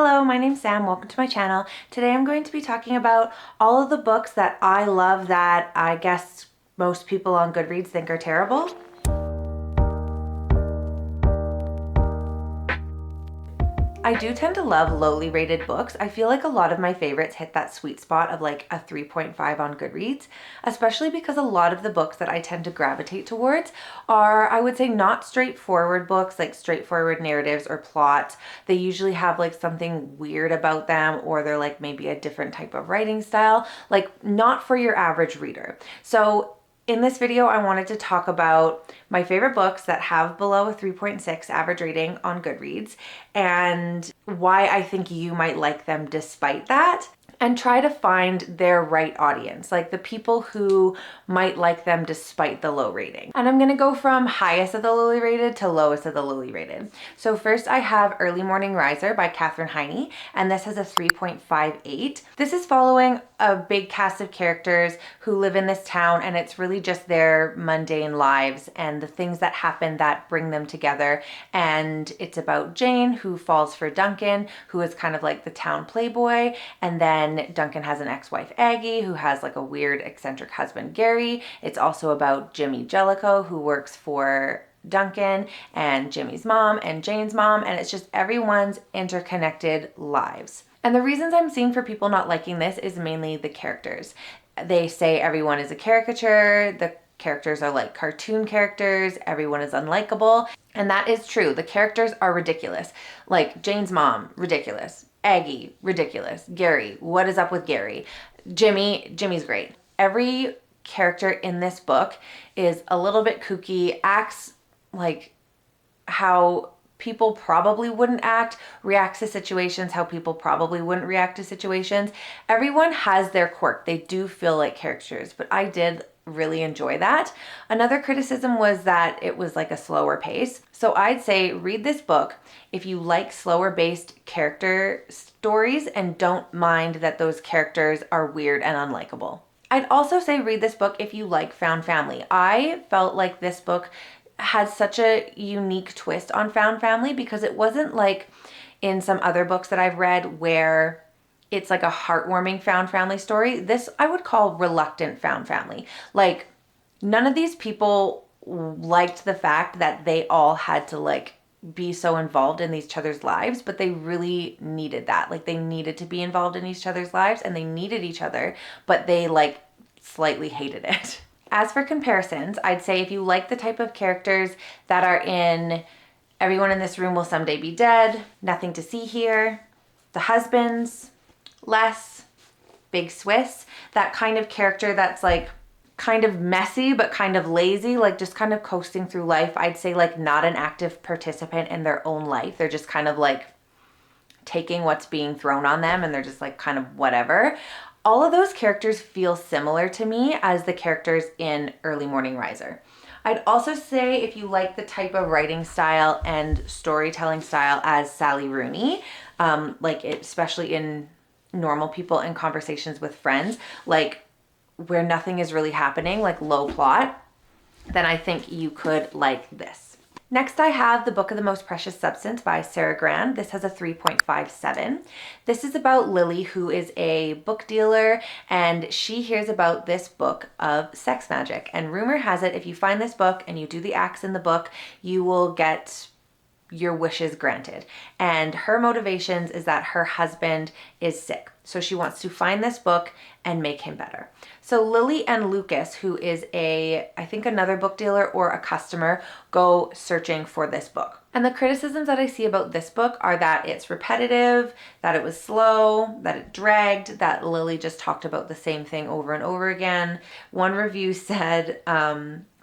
Hello, my name's Sam. Welcome to my channel. Today I'm going to be talking about all of the books that I love that I guess most people on Goodreads think are terrible. I do tend to love lowly rated books. I feel like a lot of my favorites hit that sweet spot of like a 3.5 on Goodreads, especially because a lot of the books that I tend to gravitate towards are, I would say, not straightforward books, like straightforward narratives or plots. They usually have like something weird about them, or they're like maybe a different type of writing style, like not for your average reader. So in this video, I wanted to talk about my favorite books that have below a 3.6 average rating on Goodreads and why I think you might like them despite that, and try to find their right audience, like the people who might like them despite the low rating. And I'm gonna go from highest of the lowly rated to lowest of the lowly rated. So first I have Early Morning Riser by Katherine Heiny, and this has a 3.58. This is following a big cast of characters who live in this town, and it's really just their mundane lives and the things that happen that bring them together. And it's about Jane, who falls for Duncan, who is kind of like the town playboy, and then Duncan has an ex-wife, Aggie, who has like a weird eccentric husband, Gary. It's also about Jimmy Jellicoe, who works for Duncan, and Jimmy's mom and Jane's mom, and it's just everyone's interconnected lives. And the reasons I'm seeing for people not liking this is mainly the characters. They say everyone is a caricature, the characters are like cartoon characters, everyone is unlikable, and that is true. The characters are ridiculous. Like Jane's mom, ridiculous. Aggie, ridiculous. Gary, what is up with Gary? Jimmy's great. Every character in this book is a little bit kooky, acts like how people probably wouldn't act, reacts to situations how people probably wouldn't react to situations. Everyone has their quirk. They do feel like characters, but I did really enjoy that. Another criticism was that it was like a slower pace. So I'd say read this book if you like slower based character stories and don't mind that those characters are weird and unlikable. I'd also say read this book if you like found family. I felt like this book had such a unique twist on found family because it wasn't like in some other books that I've read where it's like a heartwarming found family story. This I would call reluctant found family. Like none of these people liked the fact that they all had to like be so involved in each other's lives, but they really needed that. Like they needed to be involved in each other's lives and they needed each other, but they like slightly hated it. As for comparisons, I'd say if you like the type of characters that are in Everyone in This Room Will Someday Be Dead, Nothing to See Here, The Husbands, Less, Big Swiss, that kind of character that's like kind of messy but kind of lazy, like just kind of coasting through life. I'd say like not an active participant in their own life. They're just kind of like taking what's being thrown on them and they're just like kind of whatever. All of those characters feel similar to me as the characters in Early Morning Riser. I'd also say if you like the type of writing style and storytelling style as Sally Rooney, especially in Normal People and Conversations with Friends, like where nothing is really happening, like low plot, then I think you could like this. Next, I have The Book of the Most Precious Substance by Sarah Gran. This has a 3.57. This is about Lily, who is a book dealer, and she hears about this book of sex magic. And rumor has it, if you find this book and you do the acts in the book, you will get your wishes granted. And her motivations is that her husband is sick. So she wants to find this book and make him better. So Lily and Lucas, who is I think another book dealer or a customer, go searching for this book. And the criticisms that I see about this book are that it's repetitive, that it was slow, that it dragged, that Lily just talked about the same thing over and over again. One review said,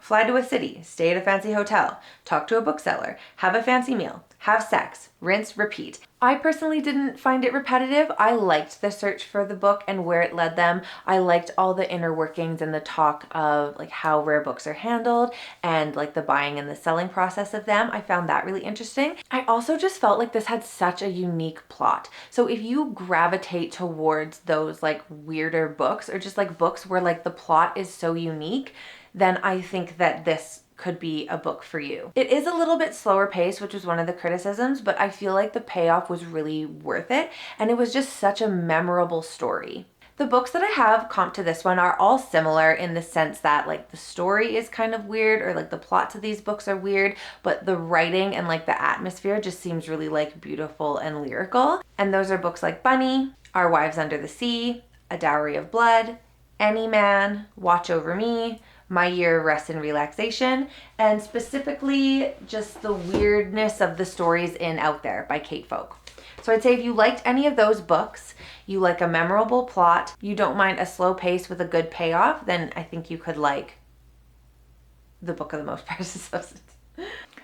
fly to a city, stay at a fancy hotel, talk to a bookseller, have a fancy meal, have sex, rinse, repeat. I personally didn't find it repetitive. I liked the search for the book and where it led them. I liked all the inner workings and the talk of like how rare books are handled and like the buying and the selling process of them. I found that really interesting. I also just felt like this had such a unique plot. So if you gravitate towards those like weirder books or just like books where like the plot is so unique, then I think that this could be a book for you. It is a little bit slower paced, which was one of the criticisms, but I feel like the payoff was really worth it, and it was just such a memorable story. The books that I have comp to this one are all similar in the sense that like the story is kind of weird, or like the plots of these books are weird, but the writing and like the atmosphere just seems really like beautiful and lyrical. And those are books like Bunny, Our Wives Under the Sea, A Dowry of Blood, Any Man, Watch Over Me, My Year of Rest and Relaxation, and specifically just the weirdness of the stories in Out There by Kate Folk. So I'd say if you liked any of those books, you like a memorable plot, you don't mind a slow pace with a good payoff, then I think you could like The Book of the Most Precious Substance.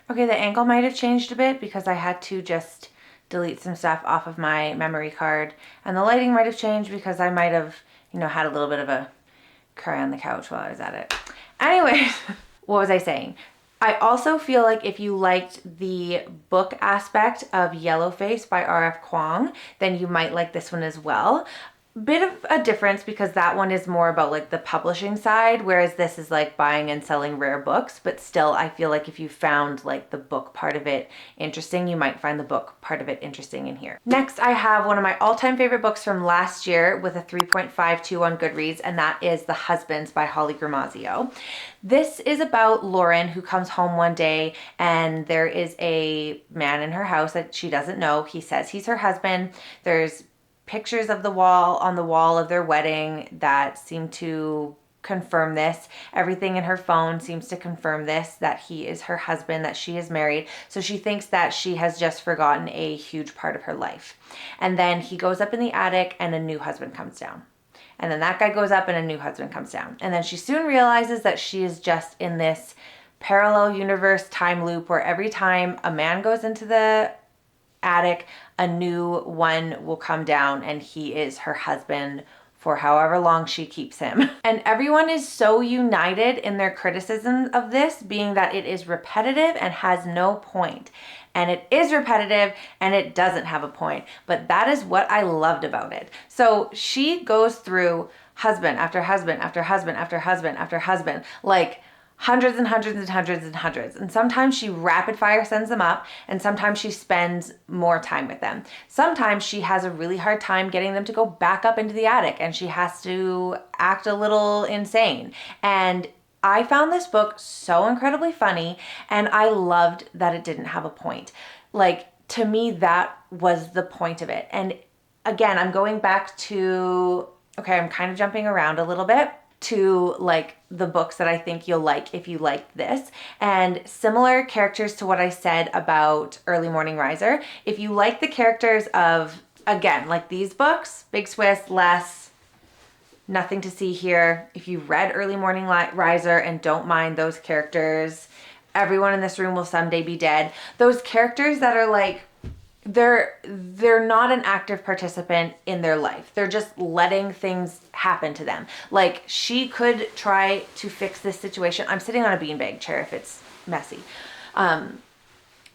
Okay, the angle might have changed a bit because I had to just delete some stuff off of my memory card, and the lighting might have changed because I might have, had a little bit of a cry on the couch while I was at it. Anyways, what was I saying? I also feel like if you liked the book aspect of Yellowface by R.F. Kuang, then you might like this one as well. Bit of a difference because that one is more about like the publishing side, whereas this is like buying and selling rare books. But still, I feel like if you found like the book part of it interesting, you might find the book part of it interesting in here. Next, I have one of my all-time favorite books from last year with a 3.52 on Goodreads, and that is The Husbands by Holly Gramazio. This is about Lauren, who comes home one day and there is a man in her house that she doesn't know. He says he's her husband. There's pictures of the wall of their wedding that seem to confirm this. Everything in her phone seems to confirm this, that he is her husband, that she is married. So she thinks that she has just forgotten a huge part of her life. And then he goes up in the attic and a new husband comes down. And then that guy goes up and a new husband comes down. And then she soon realizes that she is just in this parallel universe time loop where every time a man goes into the attic, a new one will come down and he is her husband for however long she keeps him. And everyone is so united in their criticism of this, being that it is repetitive and has no point. And it is repetitive and it doesn't have a point. But that is what I loved about it. So she goes through husband after husband after husband after husband after husband, like hundreds and hundreds and hundreds and hundreds. And sometimes she rapid fire sends them up, and sometimes she spends more time with them. Sometimes she has a really hard time getting them to go back up into the attic, and she has to act a little insane. And I found this book so incredibly funny, and I loved that it didn't have a point. Like, to me, that was the point of it. And again, I'm going back to, okay, I'm kind of jumping around a little bit to like the books that I think you'll like if you like this, and similar characters to what I said about Early Morning Riser. If you like the characters of, again, like these books, Big Swiss, Less, Nothing to See Here, if you've read Early Morning Riser and don't mind those characters, Everyone in This Room Will Someday Be Dead, those characters that are like, they're not an active participant in their life. They're just letting things happen to them. Like, she could try to fix this situation. I'm sitting on a beanbag chair if it's messy.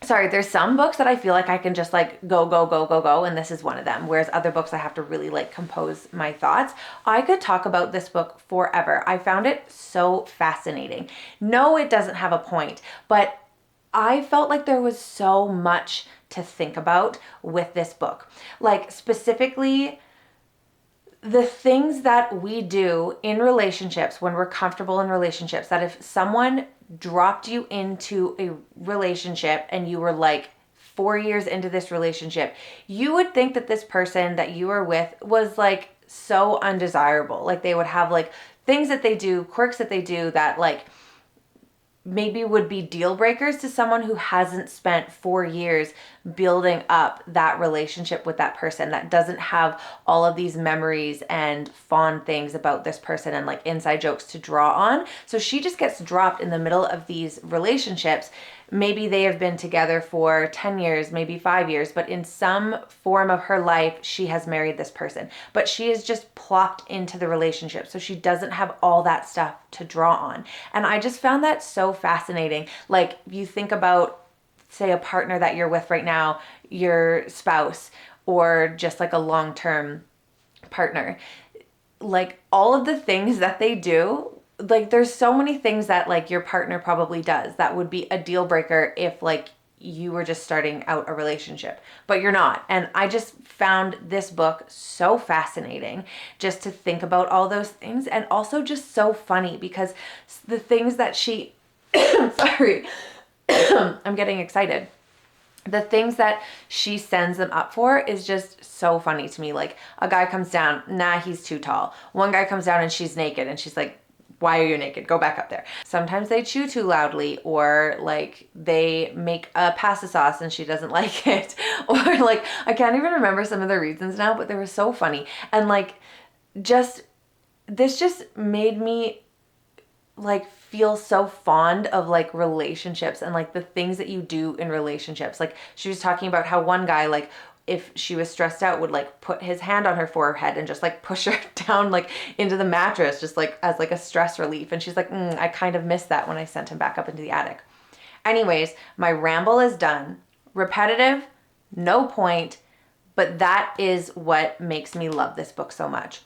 Sorry, there's some books that I feel like I can just like go, and this is one of them. Whereas other books I have to really like compose my thoughts. I could talk about this book forever. I found it so fascinating. No, it doesn't have a point, but I felt like there was so much to think about with this book. Like, specifically, the things that we do in relationships when we're comfortable in relationships, that if someone dropped you into a relationship and you were like 4 years into this relationship, you would think that this person that you were with was like so undesirable. Like, they would have like things that they do, quirks that they do that like maybe would be deal breakers to someone who hasn't spent 4 years building up that relationship with that person, that doesn't have all of these memories and fond things about this person and like inside jokes to draw on. So she just gets dropped in the middle of these relationships. Maybe they have been together for 10 years, maybe 5 years, but in some form of her life, she has married this person. But she is just plopped into the relationship. So she doesn't have all that stuff to draw on. And I just found that so fascinating. Like, you think about, say, a partner that you're with right now, your spouse, or just like a long-term partner. Like, all of the things that they do like there's so many things that like your partner probably does that would be a deal breaker if like you were just starting out a relationship, but you're not. And I just found this book so fascinating just to think about all those things, and also just so funny because the things that she sorry, I'm getting excited. The things that she sends them up for is just so funny to me. Like a guy comes down, nah, he's too tall. One guy comes down and she's naked and she's like, why are you naked? Go back up there. Sometimes they chew too loudly, or like they make a pasta sauce and she doesn't like it. Or like, I can't even remember some of the reasons now, but they were so funny. And like, just, this just made me like feel so fond of like relationships and like the things that you do in relationships. Like she was talking about how one guy, like if she was stressed out, would like put his hand on her forehead and just like push her down like into the mattress, just like as like a stress relief. And she's like, I kind of missed that when I sent him back up into the attic. Anyways, my ramble is done. Repetitive, no point, but that is what makes me love this book so much.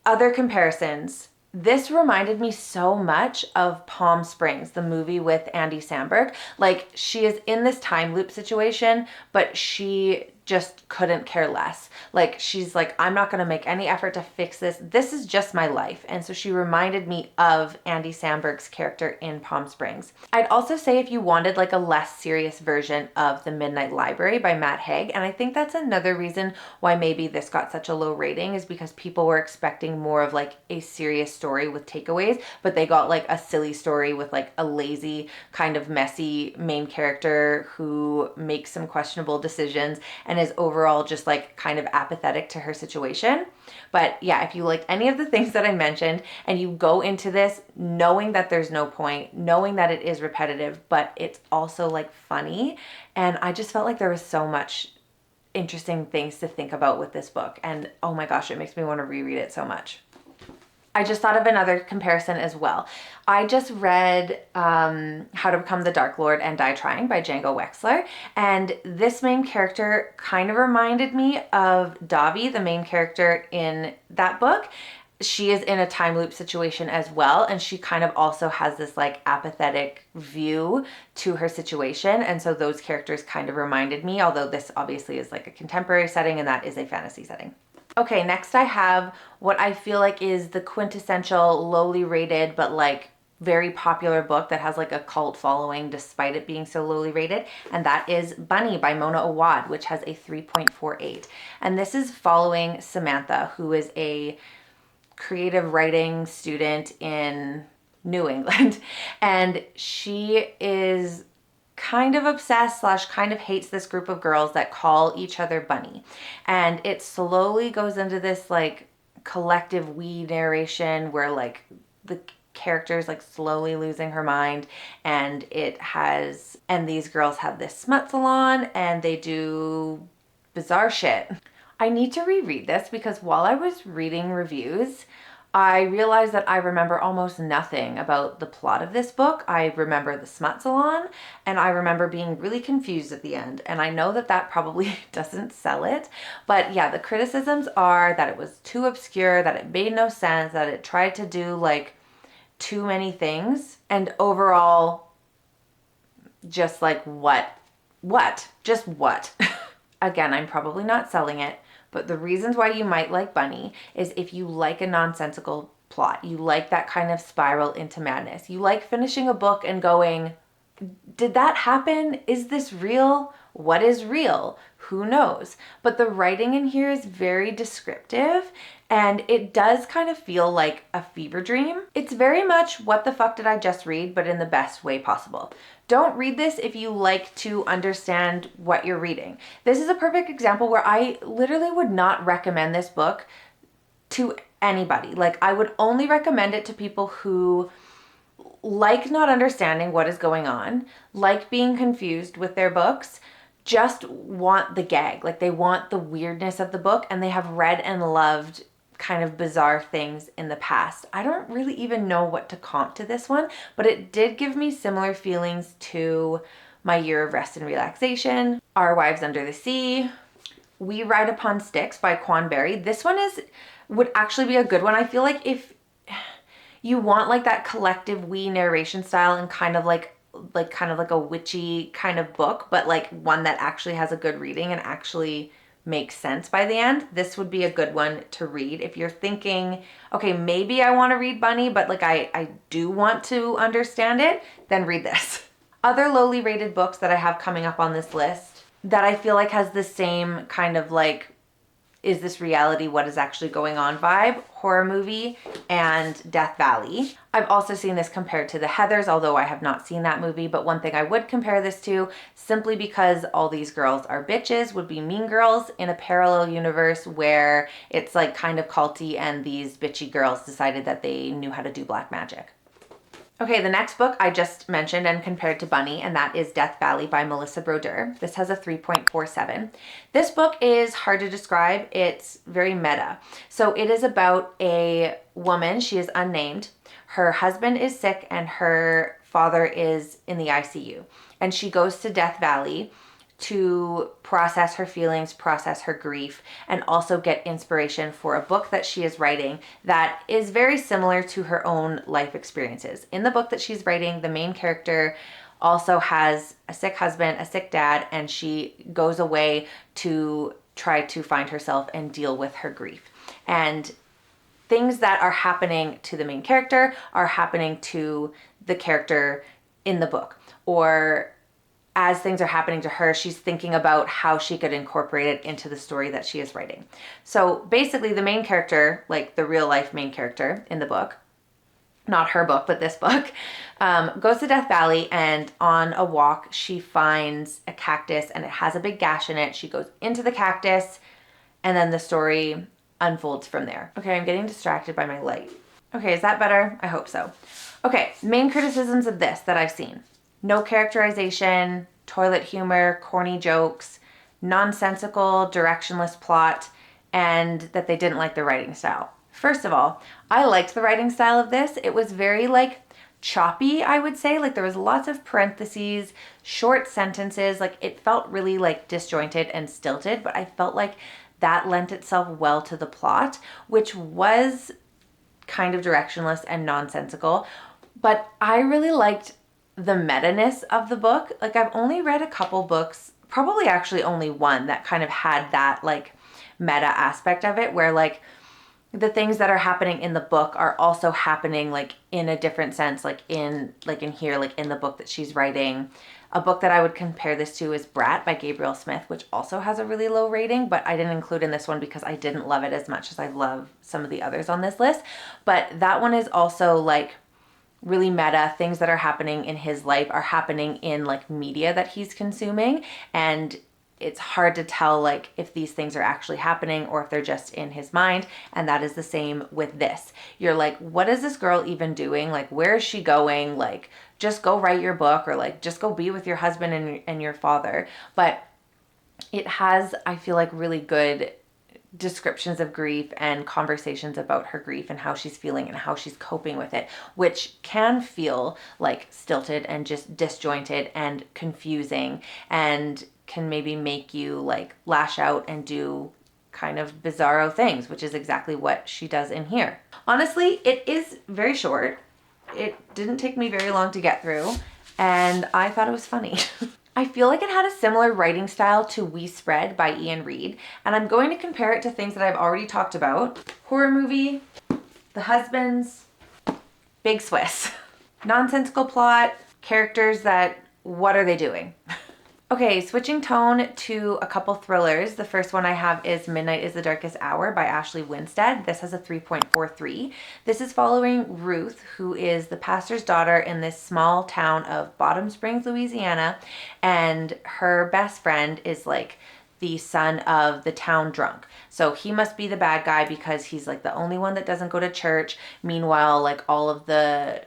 Other comparisons. This reminded me so much of Palm Springs, the movie with Andy Samberg. Like she is in this time loop situation, but she just couldn't care less. Like she's like, I'm not going to make any effort to fix this. This is just my life. And so she reminded me of Andy Samberg's character in Palm Springs. I'd also say if you wanted like a less serious version of The Midnight Library by Matt Haig, and I think that's another reason why maybe this got such a low rating, is because people were expecting more of like a serious story with takeaways, but they got like a silly story with like a lazy, kind of messy main character who makes some questionable decisions and is overall just like kind of apathetic to her situation. But yeah, if you liked any of the things that I mentioned and you go into this knowing that there's no point, knowing that it is repetitive, but it's also like funny, and I just felt like there was so much interesting things to think about with this book, and oh my gosh, it makes me want to reread it so much. I just thought of another comparison as well. I just read How to Become the Dark Lord and Die Trying by Django Wexler, and this main character kind of reminded me of Davi, the main character in that book. She is in a time loop situation as well, and she kind of also has this like apathetic view to her situation, and so those characters kind of reminded me, although this obviously is like a contemporary setting and that is a fantasy setting. Okay, next I have what I feel like is the quintessential lowly rated but like very popular book that has like a cult following despite it being so lowly rated, and that is Bunny by Mona Awad, which has a 3.48. And this is following Samantha, who is a creative writing student in New England, and she is kind of obsessed slash kind of hates this group of girls that call each other Bunny. And it slowly goes into this like collective we narration where like the character's like slowly losing her mind, and these girls have this smut salon and they do bizarre shit. I need to reread this because while I was reading reviews, I realized that I remember almost nothing about the plot of this book. I remember the smut salon, and I remember being really confused at the end. And I know that that probably doesn't sell it. But yeah, the criticisms are that it was too obscure, that it made no sense, that it tried to do like too many things. And overall, just like what? Just what? Again, I'm probably not selling it. But the reasons why you might like Bunny is if you like a nonsensical plot, you like that kind of spiral into madness, you like finishing a book and going, did that happen? Is this real? What is real? Who knows? But the writing in here is very descriptive, and it does kind of feel like a fever dream. It's very much what the fuck did I just read, but in the best way possible. Don't read this if you like to understand what you're reading. This is a perfect example where I literally would not recommend this book to anybody. Like, I would only recommend it to people who like not understanding what is going on, like being confused with their books, just want the gag. Like, they want the weirdness of the book, and they have read and loved kind of bizarre things in the past. I don't really even know what to comp to this one, but it did give me similar feelings to My Year of Rest and Relaxation, Our Wives Under the Sea, We Ride Upon Sticks by Quan Berry. This one would actually be a good one. I feel like if you want like that collective we narration style and kind of like a witchy kind of book, but like one that actually has a good reading and actually makes sense by the end, this would be a good one to read. If you're thinking, okay, maybe I want to read Bunny, but like I do want to understand it, then read this. Other lowly rated books that I have coming up on this list that I feel like has the same kind of like, is this reality, what is actually going on vibe, Horror Movie and Death Valley. I've also seen this compared to The Heathers, although I have not seen that movie, but one thing I would compare this to, simply because all these girls are bitches, would be Mean Girls in a parallel universe where it's like kind of culty and these bitchy girls decided that they knew how to do black magic. Okay, the next book I just mentioned and compared to Bunny, and that is Death Valley by Melissa Brodeur. This has a 3.47. This book is hard to describe. It's very meta. So it is about a woman. She is unnamed. Her husband is sick and her father is in the ICU. And she goes to Death Valley to process her feelings, process her grief, and also get inspiration for a book that she is writing that is very similar to her own life experiences. In the book that she's writing, the main character also has a sick husband, a sick dad, and she goes away to try to find herself and deal with her grief. And things that are happening to the main character are happening to the character in the book, or as things are happening to her, she's thinking about how she could incorporate it into the story that she is writing. So basically the main character, like the real life main character in the book, not her book, but this book, goes to Death Valley, and on a walk, she finds a cactus and it has a big gash in it. She goes into the cactus and then the story unfolds from there. Okay, I'm getting distracted by my light. Okay, is that better? I hope so. Okay, main criticisms of this that I've seen. No characterization, toilet humor, corny jokes, nonsensical, directionless plot, and that they didn't like the writing style. First of all, I liked the writing style of this. It was very like choppy, I would say. Like there was lots of parentheses, short sentences. Like it felt really like disjointed and stilted, but I felt like that lent itself well to the plot, which was kind of directionless and nonsensical. But I really liked the meta-ness of the book. Like I've only read a couple books, probably actually only one, that kind of had that like meta aspect of it, where like the things that are happening in the book are also happening like in a different sense, like in here, like in the book that she's writing. A book that I would compare this to is Brat by Gabriel Smith, which also has a really low rating, but I didn't include in this one because I didn't love it as much as I love some of the others on this list. But that one is also like really meta. Things that are happening in his life are happening in like media that he's consuming, and it's hard to tell like if these things are actually happening or if they're just in his mind. And that is the same with this. You're like, what is this girl even doing? Like, where is she going? Like, just go write your book, or like just go be with your husband and your father. But it has, I feel like, really good descriptions of grief and conversations about her grief and how she's feeling and how she's coping with it, which can feel like stilted and just disjointed and confusing, and can maybe make you like lash out and do kind of bizarro things, which is exactly what she does in here. Honestly, it is very short. It didn't take me very long to get through, and I thought it was funny. I feel like it had a similar writing style to We Spread by Ian Reid, and I'm going to compare it to things that I've already talked about. Horror Movie, The Husbands, Big Swiss. Nonsensical plot, characters that, what are they doing? Okay, switching tone to a couple thrillers. The first one I have is Midnight is the Darkest Hour by Ashley Winstead. This has a 3.43. This is following Ruth, who is the pastor's daughter in this small town of Bottom Springs, Louisiana, and her best friend is like the son of the town drunk. So he must be the bad guy because he's like the only one that doesn't go to church. Meanwhile, like all of the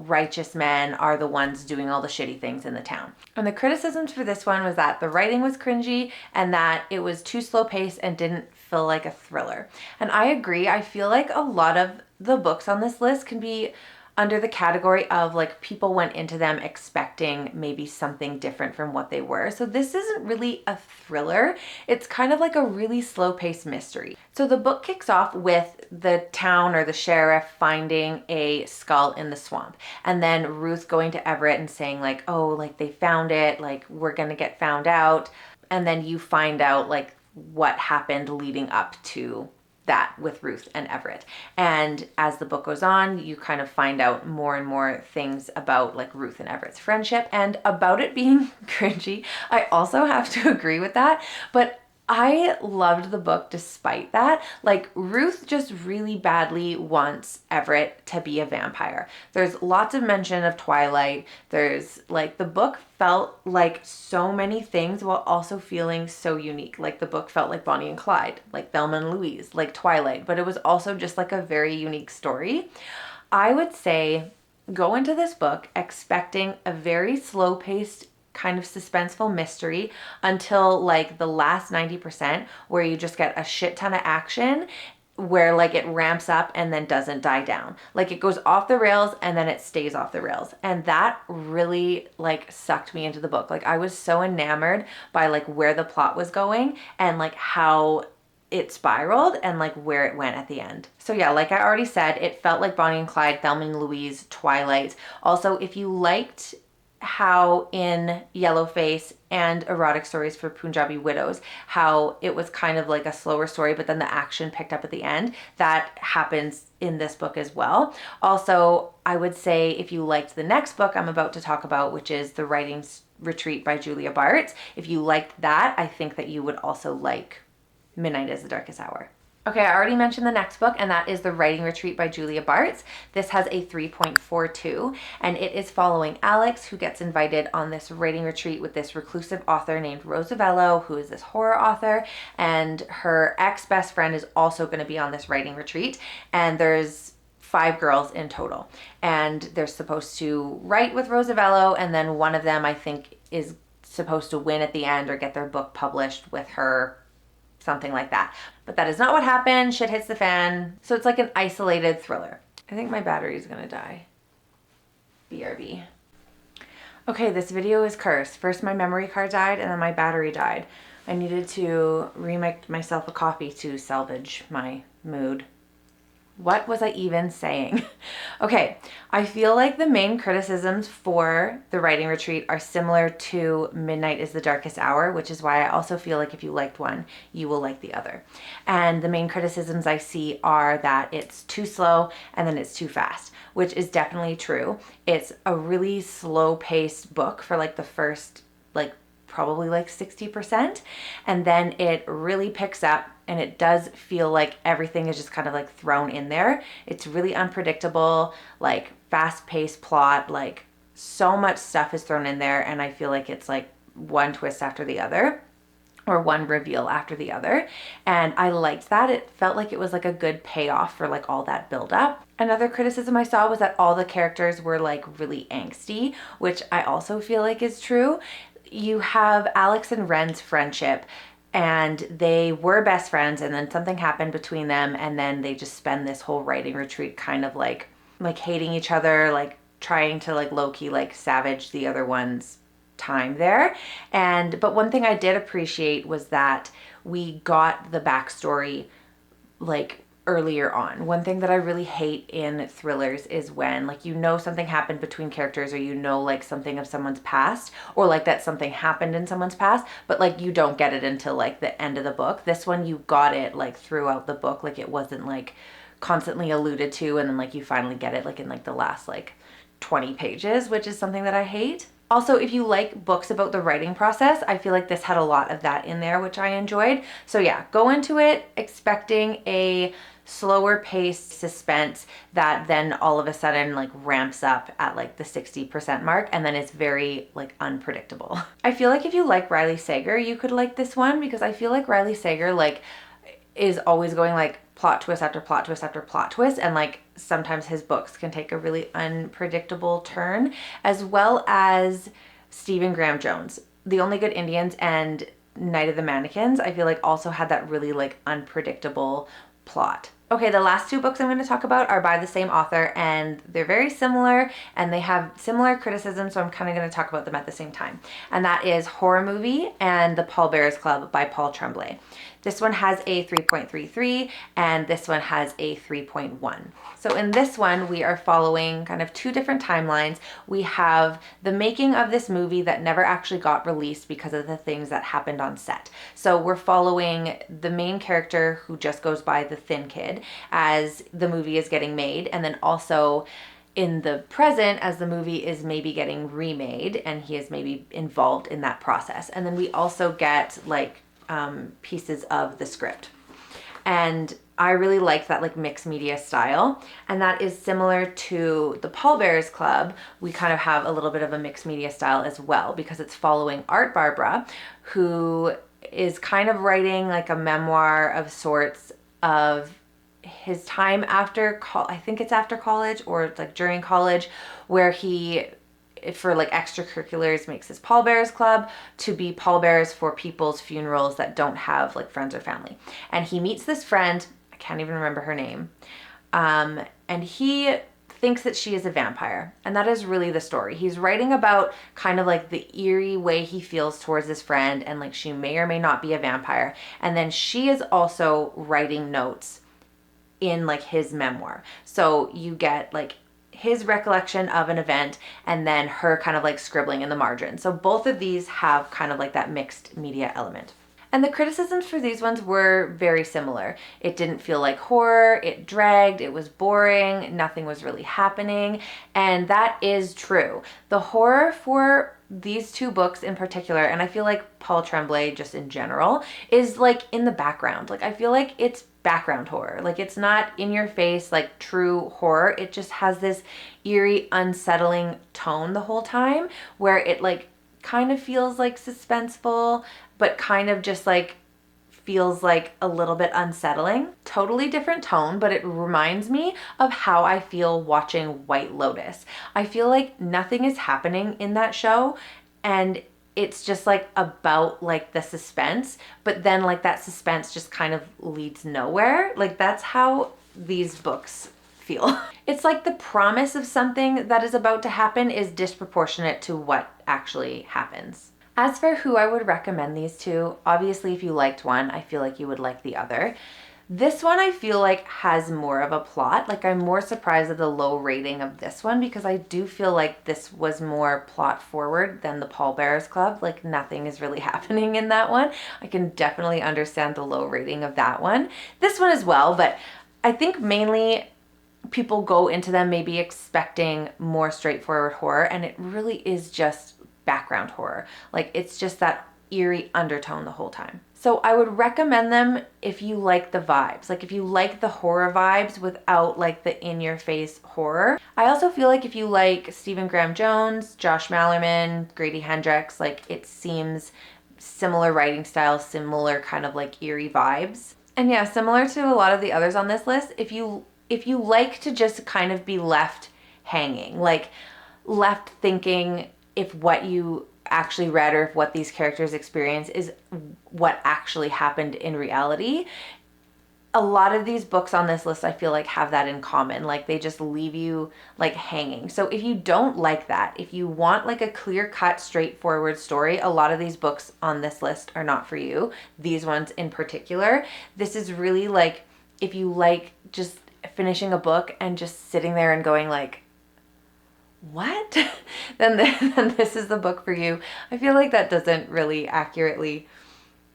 righteous men are the ones doing all the shitty things in the town. And the criticisms for this one was that the writing was cringy and that it was too slow paced and didn't feel like a thriller. And I agree. I feel like a lot of the books on this list can be under the category of like people went into them expecting maybe something different from what they were. So this isn't really a thriller. It's kind of like a really slow-paced mystery. So the book kicks off with the town or the sheriff finding a skull in the swamp, and then Ruth going to Everett and saying like, oh, like they found it, like we're gonna get found out. And then you find out like what happened leading up to that with Ruth and Everett. And as the book goes on, you kind of find out more and more things about like Ruth and Everett's friendship and about it being cringy. I also have to agree with that, but I loved the book despite that. Like Ruth just really badly wants Everett to be a vampire. There's lots of mention of Twilight. There's like the book felt like so many things while also feeling so unique. Like the book felt like Bonnie and Clyde, like Thelma and Louise, like Twilight, but it was also just like a very unique story. I would say go into this book expecting a very slow-paced kind of suspenseful mystery until like the last 90% where you just get a shit ton of action where like it ramps up and then doesn't die down. Like it goes off the rails and then it stays off the rails. And that really like sucked me into the book. Like I was so enamored by like where the plot was going and like how it spiraled and like where it went at the end. So yeah, like I already said, it felt like Bonnie and Clyde, Thelma and Louise, Twilight. Also, if you liked how in Yellowface and Erotic Stories for Punjabi Widows, how it was kind of like a slower story, but then the action picked up at the end, that happens in this book as well. Also, I would say if you liked the next book I'm about to talk about, which is The Writing Retreat by Julia Bartz, if you liked that, I think that you would also like Midnight is the Darkest Hour. Okay, I already mentioned the next book, and that is The Writing Retreat by Julia Bartz. This has a 3.42, and it is following Alex, who gets invited on this writing retreat with this reclusive author named Rosavello, who is this horror author, and her ex-best friend is also going to be on this writing retreat, and there's 5 girls in total, and they're supposed to write with Rosavello, and then one of them, I think, is supposed to win at the end or get their book published with her, something like that. But that is not what happened. Shit hits the fan. So it's like an isolated thriller. I think my battery is gonna die. BRB. Okay, this video is cursed. First my memory card died and then my battery died. I needed to remake myself a coffee to salvage my mood. What was I even saying? Okay, I feel like the main criticisms for The Writing Retreat are similar to Midnight is the Darkest Hour, which is why I also feel like if you liked one, you will like the other. And the main criticisms I see are that it's too slow and then it's too fast, which is definitely true. It's a really slow-paced book for like the first, like probably like 60%, and then it really picks up. And it does feel like everything is just kind of like thrown in there. It's really unpredictable, like fast-paced plot, like so much stuff is thrown in there. And I feel like it's like one twist after the other or one reveal after the other. And I liked that. It felt like it was like a good payoff for like all that buildup. Another criticism I saw was that all the characters were like really angsty, which I also feel like is true. You have Alex and Ren's friendship, and they were best friends, and then something happened between them, and then they just spend this whole writing retreat kind of like hating each other, like trying to like low-key like savage the other one's time there. But one thing I did appreciate was that we got the backstory like earlier on. One thing that I really hate in thrillers is when like you know something happened between characters, or you know like something of someone's past, or like that something happened in someone's past, but like you don't get it until like the end of the book. This one you got it like throughout the book. Like it wasn't like constantly alluded to and then like you finally get it like in like the last like 20 pages, which is something that I hate. Also, if you like books about the writing process, I feel like this had a lot of that in there, which I enjoyed. So yeah, go into it expecting a slower paced suspense that then all of a sudden like ramps up at like the 60% mark, and then it's very like unpredictable. I feel like if you like Riley Sager, you could like this one, because I feel like Riley Sager like is always going like plot twist after plot twist after plot twist, and like sometimes his books can take a really unpredictable turn, as well as Stephen Graham Jones. The Only Good Indians and Night of the Mannequins, I feel like also had that really like unpredictable plot. Okay, the last two books I'm going to talk about are by the same author, and they're very similar and they have similar criticism, so I'm kind of going to talk about them at the same time. And that is Horror Movie and The Pallbearers Club by Paul Tremblay. This one has a 3.33 and this one has a 3.1. So in this one, we are following kind of two different timelines. We have the making of this movie that never actually got released because of the things that happened on set. So we're following the main character, who just goes by the Thin Kid, as the movie is getting made, and then also in the present as the movie is maybe getting remade and he is maybe involved in that process. And then we also get like pieces of the script. And I really like that like mixed media style, and that is similar to the Pallbearers Club. We kind of have a little bit of a mixed media style as well, because it's following Art Barbara, who is kind of writing like a memoir of sorts of his time after I think it's after college or like during college, where he, for like extracurriculars, makes his pallbearers club to be pallbearers for people's funerals that don't have like friends or family. And he meets this friend, I can't even remember her name, and he thinks that she is a vampire, and that is really the story. He's writing about kind of like the eerie way he feels towards this friend, and like she may or may not be a vampire, and then she is also writing notes in like his memoir. So you get like his recollection of an event and then her kind of like scribbling in the margin. So both of these have kind of like that mixed media element. And the criticisms for these ones were very similar. It didn't feel like horror, it dragged, it was boring, nothing was really happening, and that is true. The horror for these two books in particular, and I feel like Paul Tremblay just in general, is like in the background. Like I feel like it's background horror. Like it's not in your face like true horror. It just has this eerie, unsettling tone the whole time, where it like kind of feels like suspenseful, but kind of just like feels like a little bit unsettling. Totally different tone, but it reminds me of how I feel watching White Lotus. I feel like nothing is happening in that show, and it's just like about like the suspense, but then like that suspense just kind of leads nowhere. Like that's how these books feel. It's like the promise of something that is about to happen is disproportionate to what actually happens. As for who I would recommend these to, obviously if you liked one, I feel like you would like the other. This one I feel like has more of a plot. Like I'm more surprised at the low rating of this one, because I do feel like this was more plot forward than the Pallbearers Club. Like nothing is really happening in that one. I can definitely understand the low rating of that one. This one as well, but I think mainly people go into them maybe expecting more straightforward horror, and it really is just background horror. Like it's just that eerie undertone the whole time. So I would recommend them if you like the vibes, like if you like the horror vibes without like the in-your-face horror. I also feel like if you like Stephen Graham Jones, Josh Malerman, Grady Hendrix, like it seems similar writing style, similar kind of like eerie vibes. And yeah, similar to a lot of the others on this list, if you like to just kind of be left hanging, like left thinking if what you actually read or if what these characters experience is what actually happened in reality, a lot of these books on this list I feel like have that in common. Like they just leave you like hanging. So if you don't like that, if you want like a clear-cut, straightforward story, a lot of these books on this list are not for you. These ones in particular. This is really like if you like just finishing a book and just sitting there and going like, what? then this is the book for you. I feel like that doesn't really accurately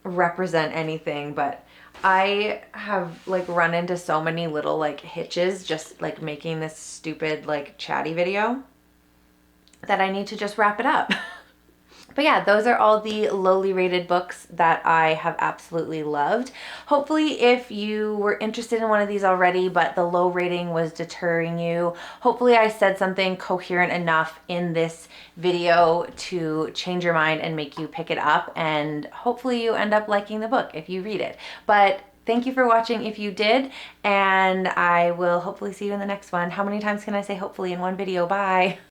represent anything, but I have like run into so many little like hitches just like making this stupid like chatty video that I need to just wrap it up. But yeah, those are all the lowly rated books that I have absolutely loved. Hopefully if you were interested in one of these already, but the low rating was deterring you, hopefully I said something coherent enough in this video to change your mind and make you pick it up, and hopefully you end up liking the book if you read it. But thank you for watching if you did, and I will hopefully see you in the next one. How many times can I say hopefully in one video? Bye.